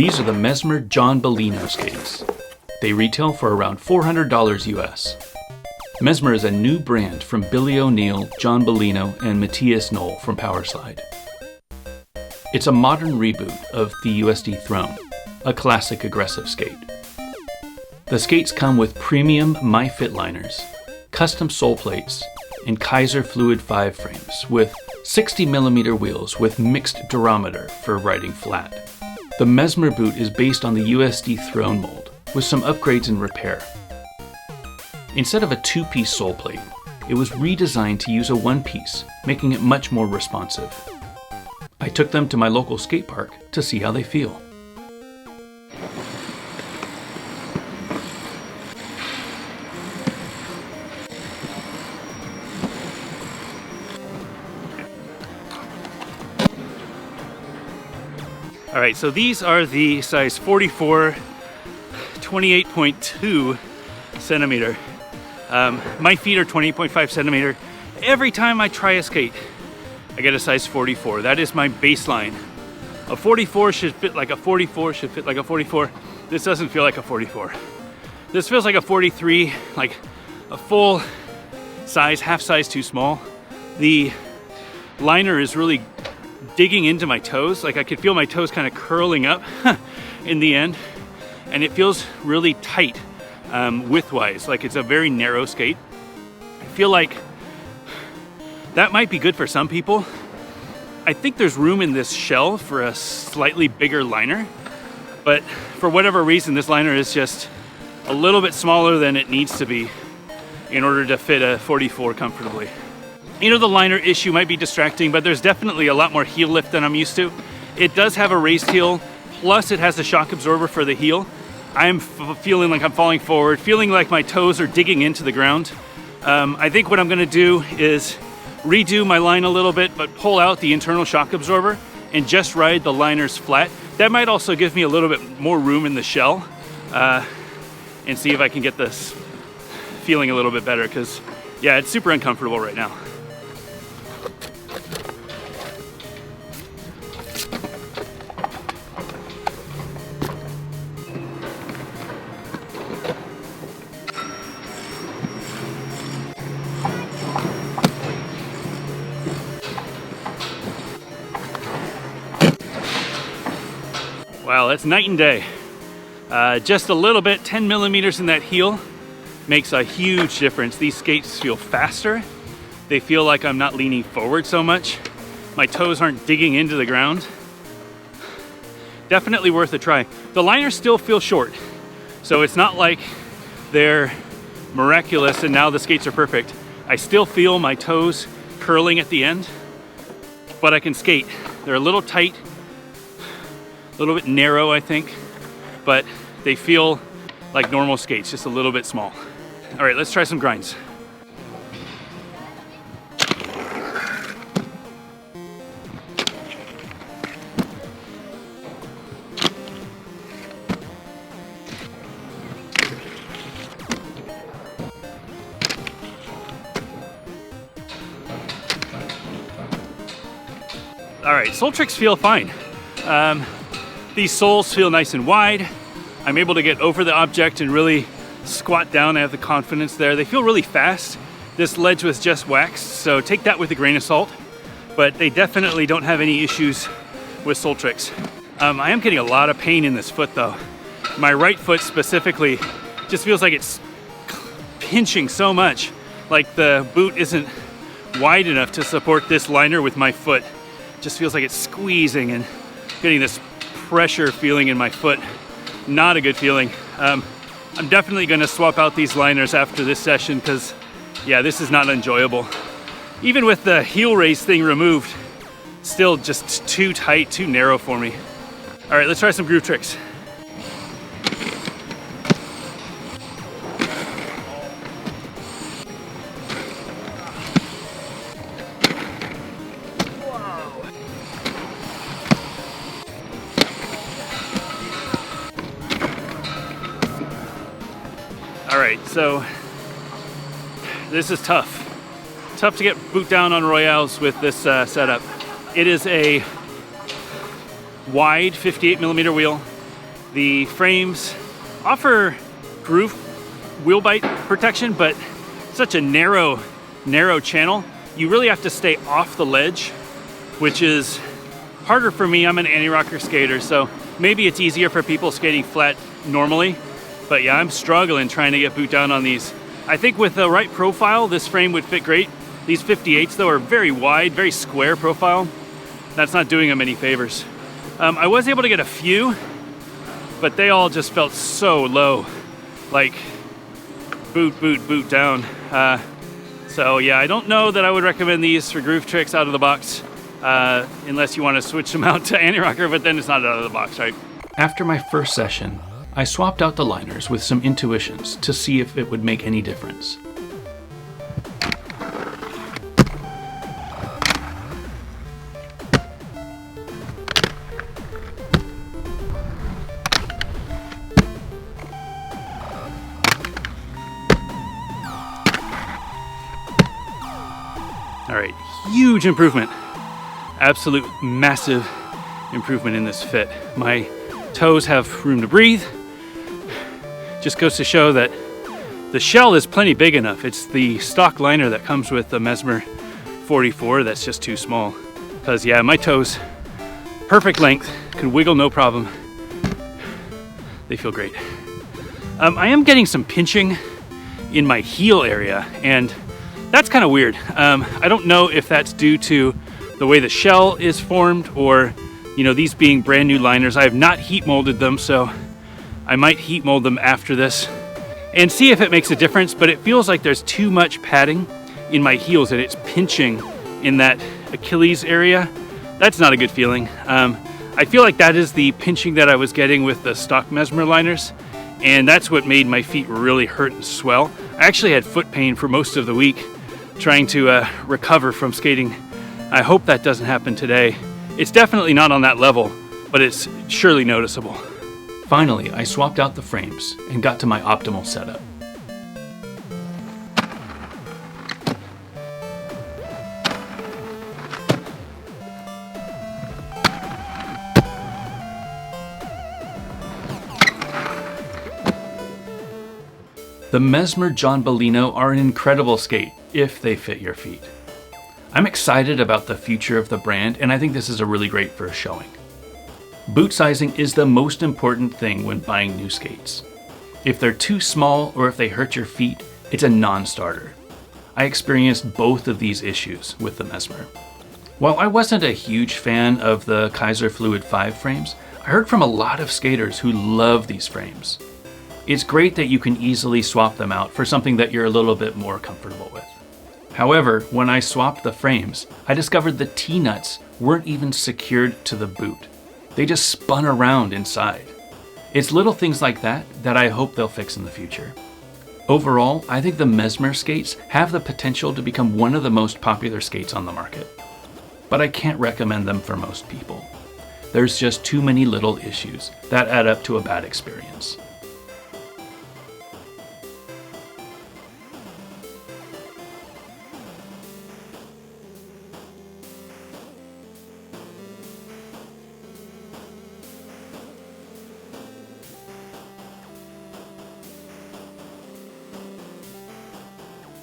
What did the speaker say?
These are the Mesmer John Bolino skates. They retail for around $400 US. Mesmer is a new brand from Billy O'Neill, Jon Bolino, and Matthias Knoll from Powerslide. It's a modern reboot of the USD Throne, a classic aggressive skate. The skates come with premium MyFit liners, custom sole plates, and Kizer Fluid V frames with 60mm wheels with mixed durometer for riding flat. The Mesmer boot is based on the USD Throne mold, with some upgrades and repair. Instead of a two-piece sole plate, it was redesigned to use a one-piece, making it much more responsive. I took them to my local skate park to see how they feel. All right, so these are the size 44, 28.2 centimeter. My feet are 28.5 centimeter. Every time I try a skate, I get a size 44. That is my baseline. A 44 should fit like a 44, should fit like a 44. This doesn't feel like a 44. This feels like a 43, like a full size, half size too small. The liner is really digging into my toes. Like I could feel my toes kind of curling up in the end. And it feels really tight width-wise, like it's a very narrow skate. I feel like that might be good for some people. I think there's room in this shell for a slightly bigger liner, but for whatever reason, this liner is just a little bit smaller than it needs to be in order to fit a 44 comfortably. You know, the liner issue might be distracting, but there's definitely a lot more heel lift than I'm used to. It does have a raised heel, plus it has a shock absorber for the heel. I'm feeling like I'm falling forward, feeling like my toes are digging into the ground. I think what I'm gonna do is redo my line a little bit, but pull out the internal shock absorber and just ride the liners flat. That might also give me a little bit more room in the shell and see if I can get this feeling a little bit better, because yeah, it's super uncomfortable right now. Wow, that's night and day. Just a little bit, 10 millimeters in that heel makes a huge difference. These skates feel faster. They feel like I'm not leaning forward so much. My toes aren't digging into the ground. Definitely worth a try. The liners still feel short, so it's not like they're miraculous and now the skates are perfect. I still feel my toes curling at the end, but I can skate. They're a little tight, a little bit narrow, I think, but they feel like normal skates, just a little bit small. All right, let's try some grinds. All right, sole tricks feel fine. These soles feel nice and wide. I'm able to get over the object and really squat down. I have the confidence there. They feel really fast. This ledge was just waxed, so take that with a grain of salt, but they definitely don't have any issues with sole tricks. I am getting a lot of pain in this foot though. My right foot specifically just feels like it's pinching so much, like the boot isn't wide enough to support this liner with my foot. Just feels like it's squeezing and getting this pressure feeling in my foot. Not a good feeling. I'm definitely gonna swap out these liners after this session because yeah, this is not enjoyable. Even with the heel raise thing removed, still just too tight, too narrow for me. All right, let's try some groove tricks. All right, so this is tough. Tough to get boot down on Royales with this setup. It is a wide 58mm wheel. The frames offer groove wheel bite protection, but such a narrow channel. You really have to stay off the ledge, which is harder for me. I'm an anti-rocker skater, so maybe it's easier for people skating flat normally. But yeah, I'm struggling trying to get boot down on these. I think with the right profile, this frame would fit great. These 58s though are very wide, very square profile. That's not doing them any favors. I was able to get a few, but they all just felt so low. Like boot down. So yeah, I don't know that I would recommend these for groove tricks out of the box, unless you want to switch them out to anti-rocker, but then it's not out of the box, right? After my first session, I swapped out the liners with some intuitions to see if it would make any difference. All right, huge improvement. Absolute massive improvement in this fit. My toes have room to breathe. Just goes to show that the shell is plenty big enough. It's the stock liner that comes with the Mesmer 44 that's just too small. Because yeah, my toes, perfect length, can wiggle no problem. They feel great. I am getting some pinching in my heel area, and that's kind of weird. I don't know if that's due to the way the shell is formed, or these being brand new liners. I have not heat molded them, so I might heat mold them after this and see if it makes a difference, but it feels like there's too much padding in my heels and it's pinching in that Achilles area. That's not a good feeling. I feel like that is the pinching that I was getting with the stock Mesmer liners, and that's what made my feet really hurt and swell. I actually had foot pain for most of the week trying to recover from skating. I hope that doesn't happen today. It's definitely not on that level, but it's surely noticeable. Finally, I swapped out the frames and got to my optimal setup. The Mesmer John Bolino are an incredible skate if they fit your feet. I'm excited about the future of the brand, and I think this is a really great first showing. Boot sizing is the most important thing when buying new skates. If they're too small or if they hurt your feet, it's a non-starter. I experienced both of these issues with the Mesmer. While I wasn't a huge fan of the Kizer Fluid V frames, I heard from a lot of skaters who love these frames. It's great that you can easily swap them out for something that you're a little bit more comfortable with. However, when I swapped the frames, I discovered the T-nuts weren't even secured to the boot. They just spun around inside. It's little things like that that I hope they'll fix in the future. Overall, I think the Mesmer skates have the potential to become one of the most popular skates on the market. But I can't recommend them for most people. There's just too many little issues that add up to a bad experience.